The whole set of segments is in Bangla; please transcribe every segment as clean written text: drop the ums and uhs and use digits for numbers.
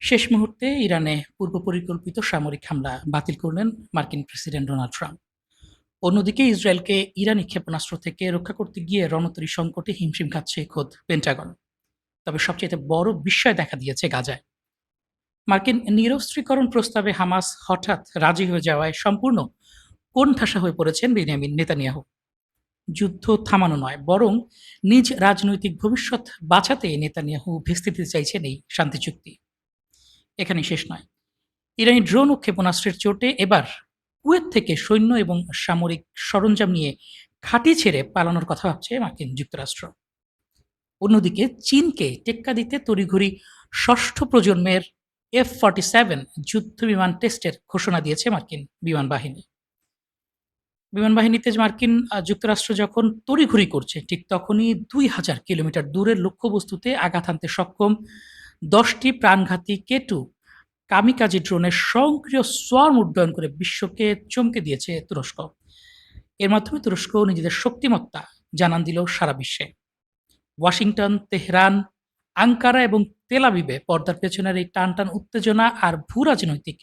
শেষ মুহূর্তে ইরানে পূর্বপরিকল্পিত সামরিক হামলা বাতিল করলেন মার্কিন প্রেসিডেন্ট ডোনাল্ড ট্রাম্প। অন্যদিকে ইসরায়েলকে ইরানি ক্ষেপণাস্ত্র থেকে রক্ষা করতে গিয়ে রণতরী সংকটে হিমশিম খাচ্ছে খোদ পেন্টাগন। তবে সবচেয়ে বড় বিস্ময় দেখা দিয়েছে গাজায়। মার্কিন নিরস্ত্রীকরণ প্রস্তাবে হামাস হঠাৎ রাজি হয়ে যাওয়ায় সম্পূর্ণ কোণঠাসা হয়ে পড়েছেন বেনিয়ামিন নেতানিয়াহু। যুদ্ধ থামানো নয়, বরং নিজ রাজনৈতিক ভবিষ্যৎ বাঁচাতে নেতানিয়াহু ভেস্তে দিতে চাইছেন এই শান্তি চুক্তি। এখানেই শেষ নয়, ইরানি ড্রোন ও ক্ষেপণাস্ত্রের চোটে এবার কুয়েত থেকে সৈন্য এবং সামরিক সরঞ্জাম নিয়ে ঘাঁটি ছেড়ে পালানোর কথা ভাবছে মার্কিন যুক্তরাষ্ট্র। অন্যদিকে চীনকে টেক্কা দিতে তড়িঘড়ি ষষ্ঠ প্রজন্মের F-47 যুদ্ধ বিমান টেস্টের ঘোষণা দিয়েছে মার্কিন বিমান বাহিনী। বিমান বাহিনীতে মার্কিন যুক্তরাষ্ট্র যখন তড়িঘড়ি করছে, ঠিক তখনই 2000 কিলোমিটার দূরের লক্ষ্যবস্তুতে আঘাত হানতে সক্ষম 10টি প্রাণঘাতী K2 কামিকাজি ড্রোনের স্বয়ংক্রিয় সোয়ার্ম উড্ডয়ন করে বিশ্বকে চমকে দিয়েছে তুরস্ক। এর মাধ্যমে তুরস্ক নিজেদের শক্তিমত্তা জানান দিল সারা বিশ্বে। ওয়াশিংটন, তেহরান, আঙ্কারা এবং তেল আবিবে পর্দার পেছনের এই টানটান উত্তেজনা আর ভূ রাজনৈতিক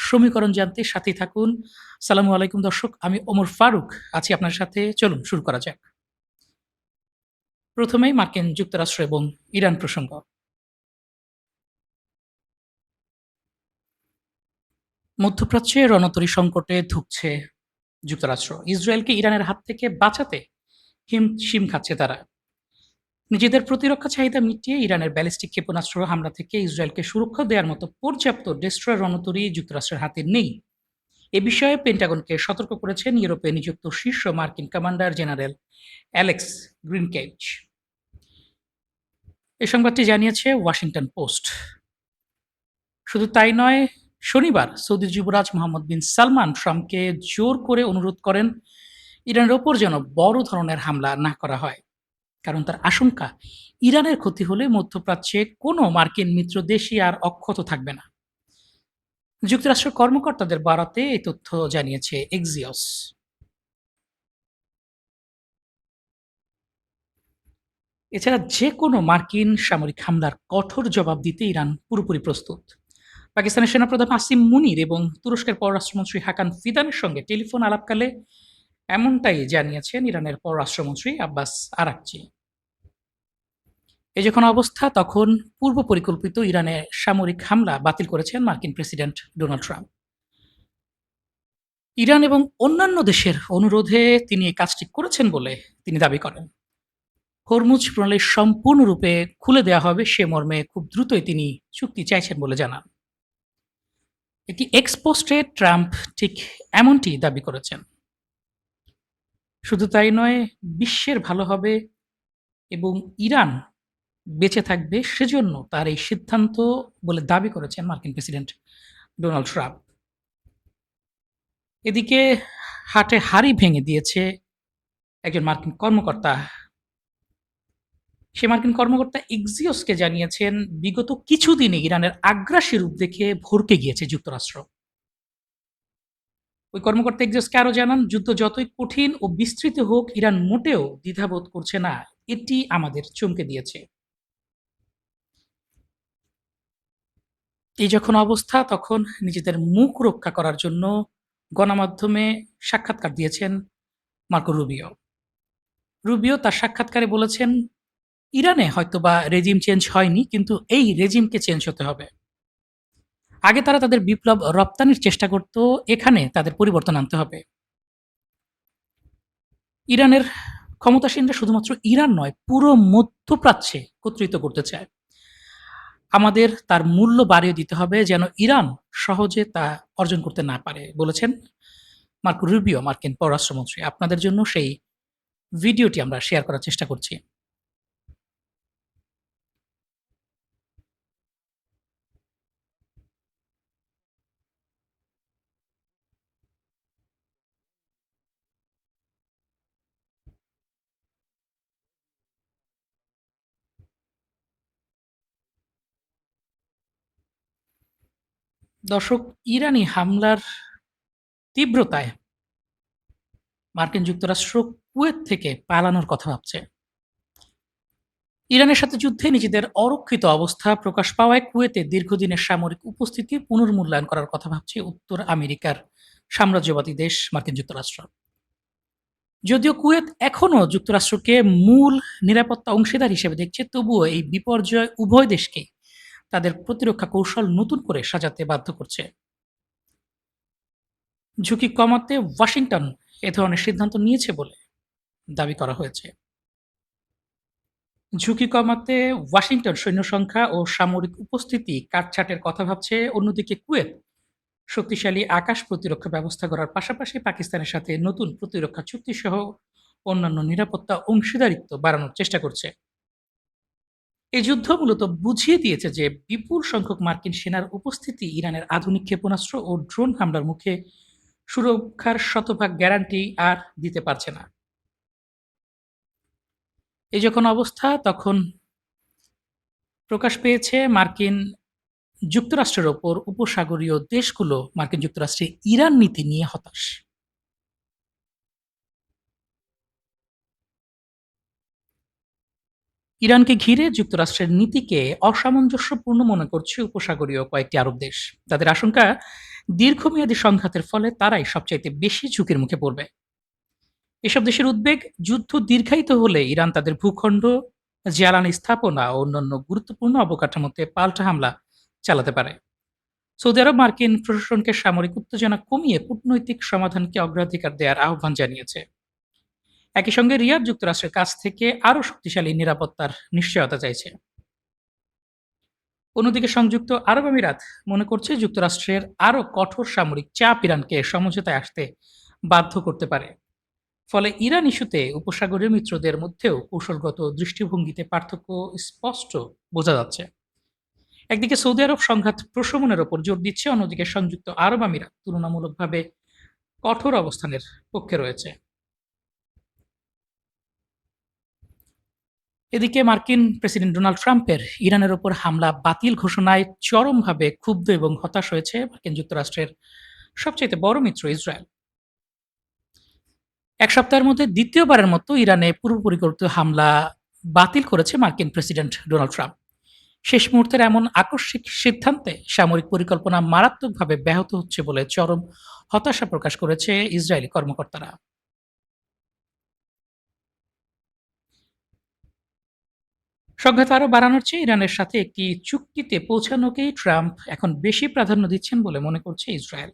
সমীকরণ জানতে সাথেই থাকুন। সালামু আলাইকুম দর্শক, আমি ওমর ফারুক আছি আপনার সাথে। চলুন শুরু করা যাক। প্রথমেই মার্কিন যুক্তরাষ্ট্র এবং ইরান প্রসঙ্গ। মধ্যপ্রাচ্যে রণতরী সংকটে ধুঁকছে যুক্তরাষ্ট্র। ইসরায়েলকে ইরানের হাত থেকে বাঁচাতে হিমশিম খাচ্ছে তারা। নিজেদের প্রতিরক্ষা চাহিদা মিটিয়ে ইরানের ব্যালিস্টিক ক্ষেপণাস্ত্র হামলা থেকে ইসরায়েলকে সুরক্ষা দেওয়ার মতো পর্যাপ্ত ডেস্ট্রয়ার রণতরী যুক্তরাষ্ট্রের হাতে নেই। এ বিষয়ে পেন্টাগনকে সতর্ক করেছেন ইউরোপে নিযুক্ত শীর্ষ মার্কিন কমান্ডার জেনারেল অ্যালেক্স গ্রিনকেইচ। এই সংবাদটি জানিয়েছে ওয়াশিংটন পোস্ট। শুধু তাই নয়, শনিবার সৌদি যুবরাজ মোহাম্মদ বিন সালমান ট্রাম্পকে জোর করে অনুরোধ করেন ইরানের ওপর যেন বড় ধরনের হামলা না করা হয়, কারণ তার আশঙ্কা ইরানের ক্ষতি হলে মধ্যপ্রাচ্যে কোনো মার্কিন মিত্র দেশই আর অক্ষত থাকবে না। যুক্তরাষ্ট্রের কর্মকর্তাদের বারাতে এই তথ্য জানিয়েছে এক্সিওস। এছাড়া যে কোনো মার্কিন সামরিক হামলার কঠোর জবাব দিতে ইরান পুরোপুরি প্রস্তুত। পাকিস্তানের সেনাপ্রধান আসিম মুনির এবং তুরস্কের পররাষ্ট্রমন্ত্রী হাকান ফিদানের সঙ্গে টেলিফোন আলাপকালে এমনটাই জানিয়েছেন ইরানের পররাষ্ট্রমন্ত্রী আব্বাস আরাকচি। এই যখন অবস্থা, তখন পূর্ব পরিকল্পিত ইরানে সামরিক হামলা বাতিল করেছেন মার্কিন প্রেসিডেন্ট ডোনাল্ড ট্রাম্প। ইরান এবং অন্যান্য দেশের অনুরোধে তিনি এই কাজটি করেছেন বলে তিনি দাবি করেন। হরমুজ প্রণালী সম্পূর্ণরূপে খুলে দেওয়া হবে সে মর্মে খুব দ্রুতই তিনি চুক্তি চাইছেন বলে জানান। একটি এক্সপোস্টে ট্রাম্প ঠিক এমনটি দাবি করেছেন। শুধু তাই নয়, বিশ্বের ভালো হবে এবং ইরান বেঁচে থাকবে সেজন্য তার এই সিদ্ধান্ত বলে দাবি করেছেন মার্কিন প্রেসিডেন্ট ডোনাল্ড ট্রাম্প। এদিকে হাটে হাড়ি ভেঙে দিয়েছে একজন মার্কিন কর্মকর্তা। সে মার্কিন কর্মকর্তা এক্সিওসকে জানিয়েছেন, বিগত কিছুদিনে ইরানের আগ্রাসী রূপ দেখে ভড়কে গিয়েছে যুক্তরাষ্ট্র। ওই কর্মকর্তা এক্সিওসকে আরও জানান, যুদ্ধ যতই কঠিন ও বিস্তৃত হোক, ইরান মোটেও দ্বিধাবোধ করছে না। এটি আমাদের চমকে দিয়েছে। এই যখন অবস্থা, তখন নিজেদের মুখ রক্ষা করার জন্য গণমাধ্যমে সাক্ষাৎকার দিয়েছেন মার্কো রুবিও। রুবিও তার সাক্ষাৎকারে বলেছেন, ইরানে হয়তোবা রেজিম চেঞ্জ হয়নি, কিন্তু এই রেজিমকে চেঞ্জ হতে হবে। আগে তারা তাদের বিপ্লব রপ্তানির চেষ্টা করত, এখানে তাদের পরিবর্তন আনতে হবে। ইরানের ক্ষমতাসীনরা শুধুমাত্র ইরান নয়, পুরো মধ্যপ্রাচ্যে একত্রিত করতে চায়। আমাদের তার মূল্য বাড়িয়ে দিতে হবে যেন ইরান সহজে তা অর্জন করতে না পারে, বলেছেন মার্কো রুবিও, মার্কিন পররাষ্ট্রমন্ত্রী। আপনাদের জন্য সেই ভিডিওটি আমরা শেয়ার করার চেষ্টা করছি। দর্শক, ইরানি হামলার তীব্রতায় মার্কিন যুক্তরাষ্ট্র কুয়েত থেকে পালানোর কথা ভাবছে। ইরানের সাথে যুদ্ধে নিজেদের অরক্ষিত অবস্থা প্রকাশ পাওয়ায় কুয়েতে দীর্ঘদিনের সামরিক উপস্থিতি পুনর্মূল্যায়ন করার কথা ভাবছে উত্তর আমেরিকার সাম্রাজ্যবাদী দেশ মার্কিন যুক্তরাষ্ট্র। যদিও কুয়েত এখনও যুক্তরাষ্ট্রকে মূল নিরাপত্তা অংশীদার হিসেবে দেখছে, তবুও এই বিপর্যয় উভয় দেশকেই তাদের প্রতিরক্ষা কৌশল নতুন করে সাজাতে বাধ্য করছে। ঝুঁকি কমাতে ওয়াশিংটন এ ধরনের সিদ্ধান্ত নিয়েছে বলে দাবি করা হয়েছে। ঝুঁকি কমাতে ওয়াশিংটন সৈন্য সংখ্যা ও সামরিক উপস্থিতি কাটছাঁটের কথা ভাবছে। অন্যদিকে কুয়েত শক্তিশালী আকাশ প্রতিরক্ষা ব্যবস্থা গড়ার পাশাপাশি পাকিস্তানের সাথে নতুন প্রতিরক্ষা চুক্তি সহ অন্যান্য নিরাপত্তা অংশীদারিত্ব বাড়ানোর চেষ্টা করছে। এই যুদ্ধ মূলত বুঝিয়ে দিয়েছে যে বিপুল সংখ্যক মার্কিন সেনার উপস্থিতি ইরানের আধুনিক ক্ষেপণাস্ত্র ও ড্রোন হামলার মুখে সুরক্ষার শতভাগ গ্যারান্টি আর দিতে পারছে না। এই যখন অবস্থা, তখন প্রকাশ পেয়েছে মার্কিন যুক্তরাষ্ট্রের ওপর উপসাগরীয় দেশগুলো মার্কিন যুক্তরাষ্ট্রের ইরান নীতি নিয়ে হতাশ। ইরানকে ঘিরে যুক্তরাষ্ট্রের নীতিকে অসামঞ্জস্যপূর্ণ মনে করছে উপসাগরীয় কয়েকটি আরব দেশ। তাদের আশঙ্কা, দীর্ঘমেয়াদী সংঘাতের ফলে তারাই সবচাইতে বেশি ঝুঁকির মুখে পড়বে। এসব দেশের উদ্বেগ, যুদ্ধ দীর্ঘায়িত হলে ইরান তাদের ভূখণ্ড, জ্বালানি স্থাপনা ও অন্যান্য গুরুত্বপূর্ণ অবকাঠামোতে পাল্টা হামলা চালাতে পারে। সৌদি আরব মার্কিন প্রশাসনকে সামরিক উত্তেজনা কমিয়ে কূটনৈতিক সমাধানকে অগ্রাধিকার দেওয়ার আহ্বান জানিয়েছে। একই সঙ্গে রিয়াদ যুক্তরাষ্ট্রের কাছ থেকে আরও শক্তিশালী নিরাপত্তার নিশ্চয়তা চাইছে। অন্যদিকে সংযুক্ত আরব আমিরাত মনে করছে যুক্তরাষ্ট্রের আরও কঠোর সামরিক চাপ ইরানকে সমঝোতায় আসতে বাধ্য করতে পারে। ফলে ইরান ইস্যুতে উপসাগরীয় মিত্রদের মধ্যেও কৌশলগত দৃষ্টিভঙ্গিতে পার্থক্য স্পষ্ট বোঝা যাচ্ছে। একদিকে সৌদি আরব সংঘাত প্রশমনের ওপর জোর দিচ্ছে, অন্যদিকে সংযুক্ত আরব আমিরাত তুলনামূলকভাবে কঠোর অবস্থানের পক্ষে রয়েছে। এদিকে মার্কিন প্রেসিডেন্ট ডোনাল্ড ট্রাম্পের ইরানের ওপর হামলা বাতিল ঘোষণায় চরমভাবে ক্ষুব্ধ এবং হতাশ হয়েছে মার্কিন যুক্তরাষ্ট্রের সবচেয়ে বড় মিত্র ইসরায়েল। এক সপ্তাহের মধ্যে দ্বিতীয়বারের মতো ইরানে পূর্ব পরিকল্পিত হামলা বাতিল করেছে মার্কিন প্রেসিডেন্ট ডোনাল্ড ট্রাম্প। শেষ মুহূর্তের এমন আকস্মিক সিদ্ধান্তে সামরিক পরিকল্পনা মারাত্মকভাবে ব্যাহত হচ্ছে বলে চরম হতাশা প্রকাশ করেছে ইসরায়েলি কর্মকর্তারা। সংঘাত আরও বাড়ানোর চেয়ে ইরানের সাথে একটি চুক্তিতে পৌঁছানোকেই ট্রাম্প এখন বেশি প্রাধান্য দিচ্ছেন বলে মনে করছে ইসরায়েল।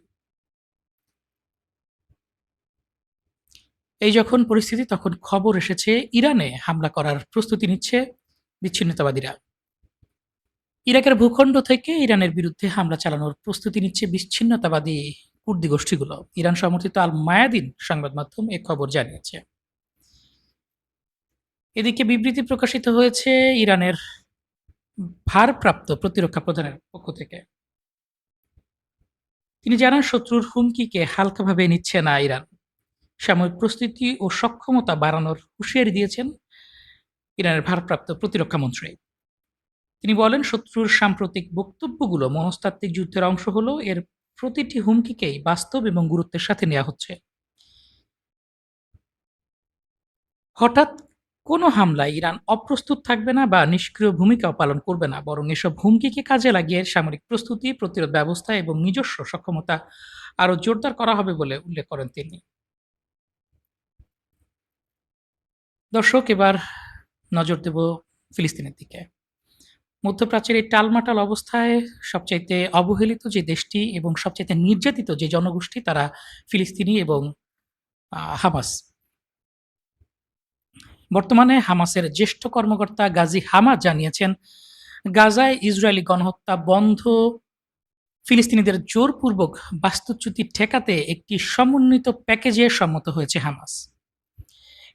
এই যখন পরিস্থিতি, তখন খবর এসেছে ইরানে হামলা করার প্রস্তুতি নিচ্ছে বিচ্ছিন্নতাবাদীরা। ইরাকের ভূখণ্ড থেকে ইরানের বিরুদ্ধে হামলা চালানোর প্রস্তুতি নিচ্ছে বিচ্ছিন্নতাবাদী কুর্দি গোষ্ঠীগুলো। ইরান সমর্থিত আল মায়াদিন সংবাদ মাধ্যম এ খবর জানিয়েছে। এদিকে বিবৃতি প্রকাশিত হয়েছে ইরানের ভারপ্রাপ্ত প্রতিরক্ষা প্রধানের পক্ষ থেকে। তিনি জানান, শত্রুর হুমকিকে হালকাভাবে নিচ্ছে না ইরান। সামরিক প্রস্তুতি ও সক্ষমতা বাড়ানোর হুঁশিয়ারি দিয়েছেন ইরানের ভারপ্রাপ্ত প্রতিরক্ষা মন্ত্রী। তিনি বলেন, শত্রুর সাম্প্রতিক বক্তব্যগুলো মনস্তাত্ত্বিক যুদ্ধের অংশ হলেও এর প্রতিটি হুমকিকেই বাস্তব এবং গুরুত্বের সাথে নেওয়া হচ্ছে। হঠাৎ কোনো হামলায় ইরান অপ্রস্তুত থাকবে না বা নিষ্ক্রিয় ভূমিকাও পালন করবে না, বরং এসব হুমকিকে কাজে লাগিয়ে সামরিক প্রস্তুতি, প্রতিরোধ ব্যবস্থা এবং নিজস্ব সক্ষমতা আরও জোরদার করা হবে বলে উল্লেখ করেন তিনি। দর্শক, এবার নজর দেব ফিলিস্তিনের দিকে। মধ্যপ্রাচ্যের এই টালমাটাল অবস্থায় সবচাইতে অবহেলিত যে দেশটি এবং সবচাইতে নির্যাতিত যে জনগোষ্ঠী, তারা ফিলিস্তিনি এবং হামাস। বর্তমানে হামাসের জ্যেষ্ঠ কর্মকর্তা গাজী হামাদ জানিয়েছেন, গাজায় ইসরায়েলি গণহত্যা বন্ধ, ফিলিস্তিনিদের জোরপূর্বক বাস্তুচ্যুতি ঠেকাতে একটি সমন্বিত প্যাকেজে সম্মত হয়েছে হামাস।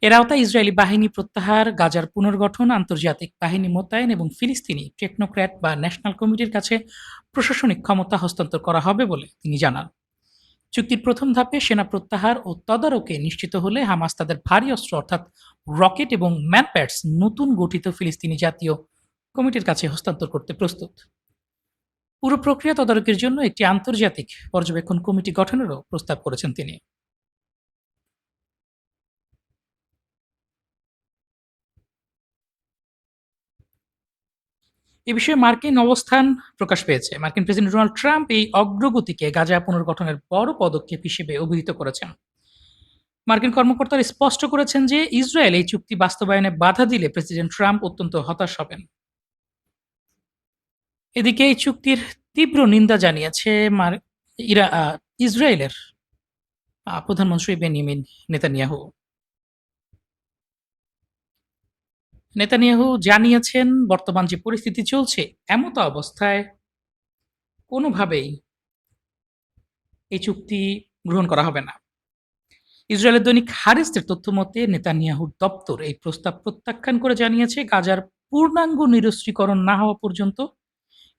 এর আওতায় ইসরায়েলি বাহিনী প্রত্যাহার, গাজার পুনর্গঠন, আন্তর্জাতিক বাহিনী মোতায়েন এবং ফিলিস্তিনি টেকনোক্র্যাট বা ন্যাশনাল কমিটির কাছে প্রশাসনিক ক্ষমতা হস্তান্তর করা হবে বলে তিনি জানান। চুক্তির প্রথম ধাপে সেনা প্রত্যাহার ও তদারকে নিশ্চিত হলে হামাস তাদের ভারী অস্ত্র অর্থাৎ রকেট এবং ম্যানপ্যাডস নতুন গঠিত ফিলিস্তিনি জাতীয় কমিটির কাছে হস্তান্তর করতে প্রস্তুত। পুরো প্রক্রিয়া তদারকির জন্য একটি আন্তর্জাতিক পর্যবেক্ষণ কমিটি গঠনেরও প্রস্তাব করেছেন তিনি। এ বিষয়ে মার্কিন অবস্থান প্রকাশ পেয়েছে। মার্কিন প্রেসিডেন্ট ডোনাল্ড ট্রাম্প এই অগ্রগতিকে গাজা পুনর্গঠনের বড় পদক্ষেপ হিসেবে অভিহিত করেছেন। মার্কিন কর্মকর্তারা স্পষ্ট করেছেন যে ইসরায়েল এই চুক্তি বাস্তবায়নে বাধা দিলে প্রেসিডেন্ট ট্রাম্প অত্যন্ত হতাশ হবেন। এদিকে এই চুক্তির তীব্র নিন্দা জানিয়েছে মার ইরা আ ইসরায়েলের প্রধানমন্ত্রী বেনিয়ামিন নেতানিয়াহু। নেতানিয়াহু জানিয়েছেন, বর্তমান যে পরিস্থিতি চলছে, এমতো অবস্থায় কোনোভাবেই এই চুক্তি গ্রহণ করা হবে না। ইসরায়েলের দৈনিক হারেসের তথ্যমতে নেতানিয়াহুর দপ্তর এই প্রস্তাব প্রত্যাখ্যান করে জানিয়েছে, গাজার পূর্ণাঙ্গ নিরস্ত্রীকরণ না হওয়া পর্যন্ত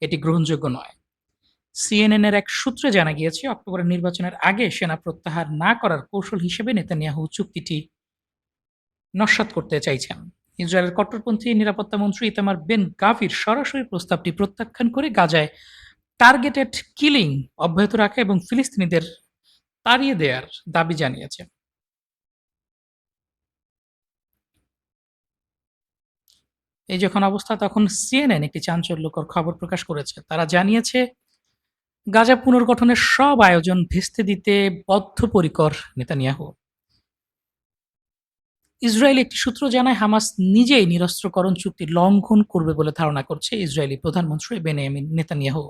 এটি গ্রহণযোগ্য নয়। সিএনএন-এর এক সূত্রে জানা গিয়েছে, অক্টোবরের নির্বাচনের আগে সেনা প্রত্যাহার না করার কৌশল হিসেবে নেতানিয়াহু চুক্তিটি নস্যাৎ করতে চাইছেন। ইসরায়েলের কট্টরপন্থী নিরাপত্তামন্ত্রী ইতামার বেন গাভির সরাসরি প্রস্তাবটি প্রত্যাখ্যান করে গাজায় টার্গেটেড কিলিং অব্যাহত রাখা এবং ফিলিস্তিনিদের তাড়িয়ে দেওয়ার দাবি জানিয়েছে। এই যখন অবস্থা, তখন সিএনএন একটি চাঞ্চল্যকর খবর প্রকাশ করেছে। তারা জানিয়েছে, গাজা পুনর্গঠনের সব আয়োজন ভেস্তে দিতে বদ্ধপরিকর নেতানিয়াহু। ইসরায়েলি একটি সূত্র জানায়, হামাস নিজেই নিরস্ত্রকরণ চুক্তি লঙ্ঘন করবে বলে ধারণা করছে ইসরায়েলি প্রধানমন্ত্রী বেনিয়ামিন নেতানিয়াহু।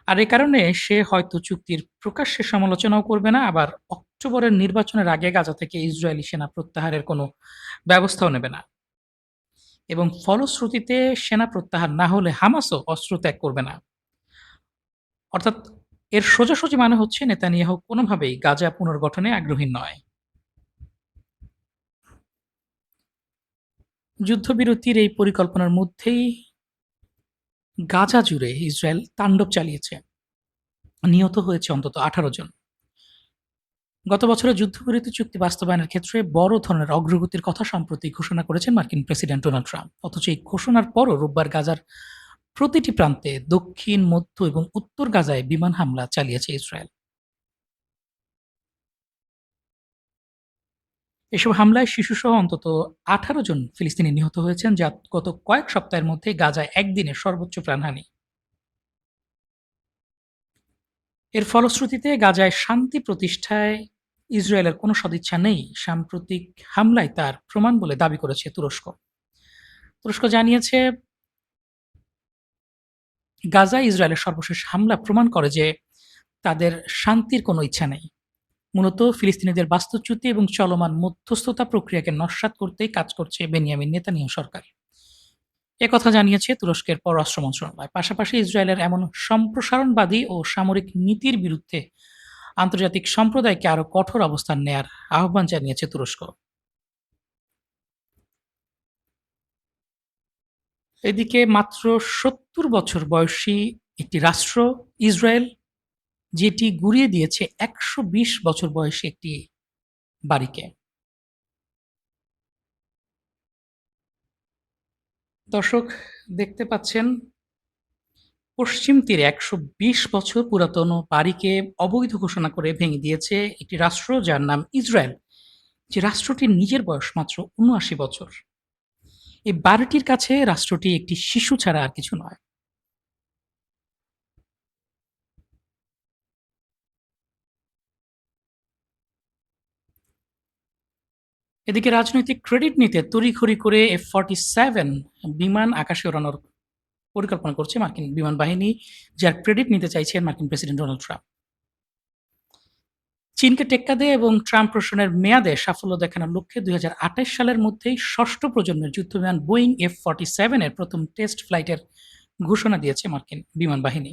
আর এ কারণে সে হয়তো চুক্তির প্রকাশ্যে সমালোচনাও করবে না, আবার অক্টোবরের নির্বাচনের আগে গাজা থেকে ইসরায়েলি সেনা প্রত্যাহারের কোনো ব্যবস্থাও নেবে না। এবং ফলশ্রুতিতে সেনা প্রত্যাহার না হলে হামাসও অস্ত্র ত্যাগ করবে না। অর্থাৎ এর সোজাসুজি মানে হচ্ছে নেতানিয়াহু কোনোভাবেই গাজা পুনর্গঠনে আগ্রহী নয়। যুদ্ধবিরতির এই পরিকল্পনার মধ্যেই গাজা জুড়ে ইসরায়েল তাণ্ডব চালিয়েছে। নিহত হয়েছে অন্তত ১৮ জন। গত বছরের যুদ্ধবিরতি চুক্তি বাস্তবায়নের ক্ষেত্রে বড় ধরনের অগ্রগতির কথা সম্প্রতি ঘোষণা করেছেন মার্কিন প্রেসিডেন্ট ডোনাল্ড ট্রাম্প। অথচ এই ঘোষণার পরও রোববার গাজার প্রতিটি প্রান্তে দক্ষিণ, মধ্য এবং উত্তর গাজায় বিমান হামলা চালিয়েছে ইসরায়েল। এসব হামলায় শিশুসহ অন্তত ১৮ জন ফিলিস্তিনি নিহত হয়েছেন, যা গত কয়েক সপ্তাহের মধ্যে গাজায় একদিনে সর্বোচ্চ প্রাণহানি। এর ফলশ্রুতিতে গাজায় শান্তি প্রতিষ্ঠায় ইসরায়েলের কোনো সদিচ্ছা নেই, সাম্প্রতিক হামলায় তার প্রমাণ বলে দাবি করেছে তুরস্ক। তুরস্ক জানিয়েছে, গাজায় ইসরায়েলের সর্বশেষ হামলা প্রমাণ করে যে তাদের শান্তির কোনো ইচ্ছা নেই। মূলত ফিলিস্তিনিদের বাস্তুচ্যুতি এবং চলমান মধ্যস্থতা প্রক্রিয়াকে নস্যাৎ করতেই কাজ করছে বেনিয়ামিন নেতানিয়াহু সরকার। একথা জানিয়েছে তুরস্কের পররাষ্ট্র মন্ত্রণালয়। পাশাপাশি ইসরায়েলের এমন সম্প্রসারণবাদী ও সামরিক নীতির বিরুদ্ধে আন্তর্জাতিক সম্প্রদায়কে আরও কঠোর অবস্থান নেয়ার আহ্বান জানিয়েছে তুরস্ক। এদিকে মাত্র ৭০ বছর বয়সী একটি রাষ্ট্র ইসরায়েল, যেটি গুঁড়িয়ে দিয়েছে ১২০ বছর বয়সী একটি বাড়িকে। দর্শক, দেখতে পাচ্ছেন, পশ্চিম তীরে ১২০ বছর পুরাতন বাড়িকে অবৈধ ঘোষণা করে ভেঙে দিয়েছে একটি রাষ্ট্র যার নাম ইসরায়েল, যে রাষ্ট্রটির নিজের বয়স মাত্র ৭৯ বছর। এই বাড়িটির কাছে রাষ্ট্রটি একটি শিশু ছাড়া আর কিছু নয়। এদিকে রাজনৈতিক ক্রেডিট নিতে তড়িঘড়ি করে F-47 বিমান আকাশে ওড়ানোর পরিকল্পনা করছে মার্কিন বিমান বাহিনী, যার ক্রেডিট নিতে চাইছেন মার্কিন প্রেসিডেন্ট ডোনাল্ড ট্রাম্প। চীনকে টেক্কা দেয় এবং ট্রাম্প প্রশাসনের মেয়াদে সাফল্য দেখানোর লক্ষ্যে ২০২৮ সালের মধ্যেই ষষ্ঠ প্রজন্মের যুদ্ধবিমান বোয়িং F-47 এর প্রথম টেস্ট ফ্লাইটের ঘোষণা দিয়েছে মার্কিন বিমান বাহিনী।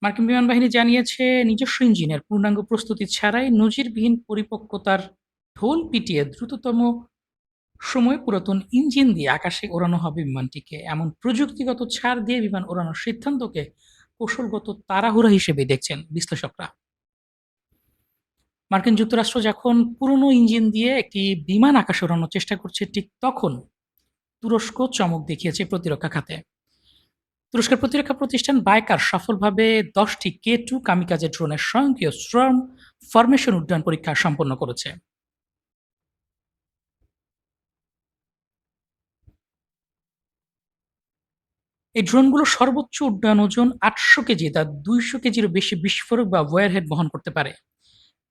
মার্কিন বিমান বাহিনী জানিয়েছে, নিজস্ব ইঞ্জিনের পূর্ণাঙ্গ প্রস্তুতি ছাড়াই নজিরবিহীন পরিপক্কতার ঢোল পিটিয়ে দ্রুততম সময়ে পুরাতন ইঞ্জিন দিয়ে আকাশে ওড়ানো হবে বিমানটিকে। এমন প্রযুক্তিগত ছাড় দিয়ে বিমান ওড়ানোর সিদ্ধান্তকে কৌশলগত তাড়াহুড়া হিসেবে দেখছেন বিশ্লেষকরা। মার্কিন যুক্তরাষ্ট্র যখন পুরনো ইঞ্জিন দিয়ে একটি বিমান আকাশে ওড়ানোর চেষ্টা করছে, ঠিক তখন তুরস্ক চমক দেখিয়েছে প্রতিরক্ষা খাতে। তুরস্কের প্রতিরক্ষা প্রতিষ্ঠান বায়কার সফলভাবে ১০টি K2 কামিকাজে ড্রোনের স্বয়ংক্রিয় স্টর্ম ফরমেশন উড্ডয়ন পরীক্ষা সম্পন্ন করেছে। এই ড্রোনগুলো সর্বোচ্চ উড্ডয়ন ওজন ৮০০ কেজি, তা ২০০ কেজিরও বেশি বিস্ফোরক বা ওয়্যারহেড বহন করতে পারে।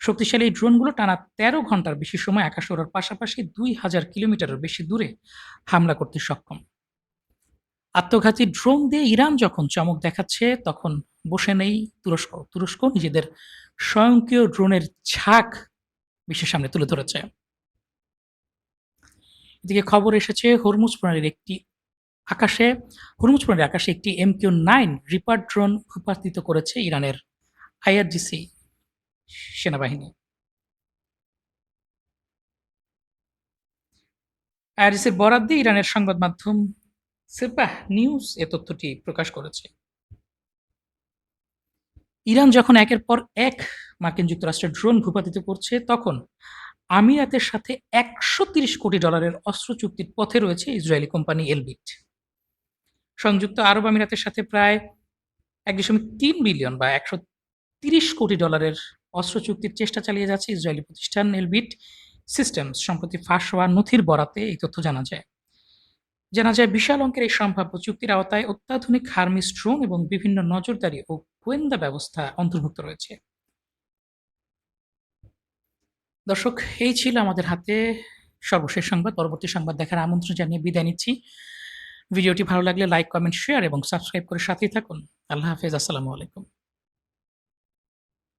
শক্তিশালী এই ড্রোনগুলো টানা ১৩ ঘন্টার বেশি সময় আকাশে ওড়ার পাশাপাশি ২,০০০ কিলোমিটারের বেশি দূরে হামলা করতে সক্ষম। আত্মঘাতী ড্রোন দিয়ে ইরান যখন চমক দেখাচ্ছে, তখন বসে নেই তুরস্ক। তুরস্ক নিজেদের স্বয়ংক্রিয় ড্রোনের ঝাঁক বিশ্বের সামনে তুলে ধরেছে। এদিকে খবর এসেছে হরমুজ প্রণালীর আকাশে একটি MQ-9 রিপার ড্রোন ভূপাতিত করেছে ইরানের IRGC সেনাবাহিনী। IRGCর বরাত দিয়ে ইরানের সংবাদ মাধ্যম সেপাহ নিউজ এ তথ্যটি প্রকাশ করেছে। ইরান যখন একের পর এক মার্কিন যুক্তরাষ্ট্রের ড্রোন ভূপাতিত করছে, তখন আমিরাতের সাথে $১৩০ কোটি অস্ত্র চুক্তির পথে রয়েছে ইসরায়েলি কোম্পানি এলবিট। সংযুক্ত আরব আমিরাতের সাথে প্রায় ১.৩ বিলিয়ন বা $১৩০ কোটি অস্ত্র চুক্তির চেষ্টা চালিয়ে যাচ্ছে ইসরায়েলি প্রতিষ্ঠান এলবিট সিস্টেমস। সম্প্রতি ফাঁস হওয়া নথির বরাতে এই তথ্য জানা যায়। বিশাল অঙ্কের এই সম্ভাব্য চুক্তির আওতায় অত্যাধুনিক হার্মিস ড্রোন এবং বিভিন্ন নজরদারি ও গোয়েন্দা ব্যবস্থা অন্তর্ভুক্ত রয়েছে। দর্শক, এই ছিল আমাদের হাতে সর্বশেষ সংবাদ। পরবর্তী সংবাদ দেখার আমন্ত্রণ জানিয়ে বিদায় নিচ্ছি। ভিডিওটি ভালো লাগলে লাইক, কমেন্ট, শেয়ার এবং সাবস্ক্রাইব করে সাথেই থাকুন। আল্লাহ হাফেজ। আসসালামু আলাইকুম।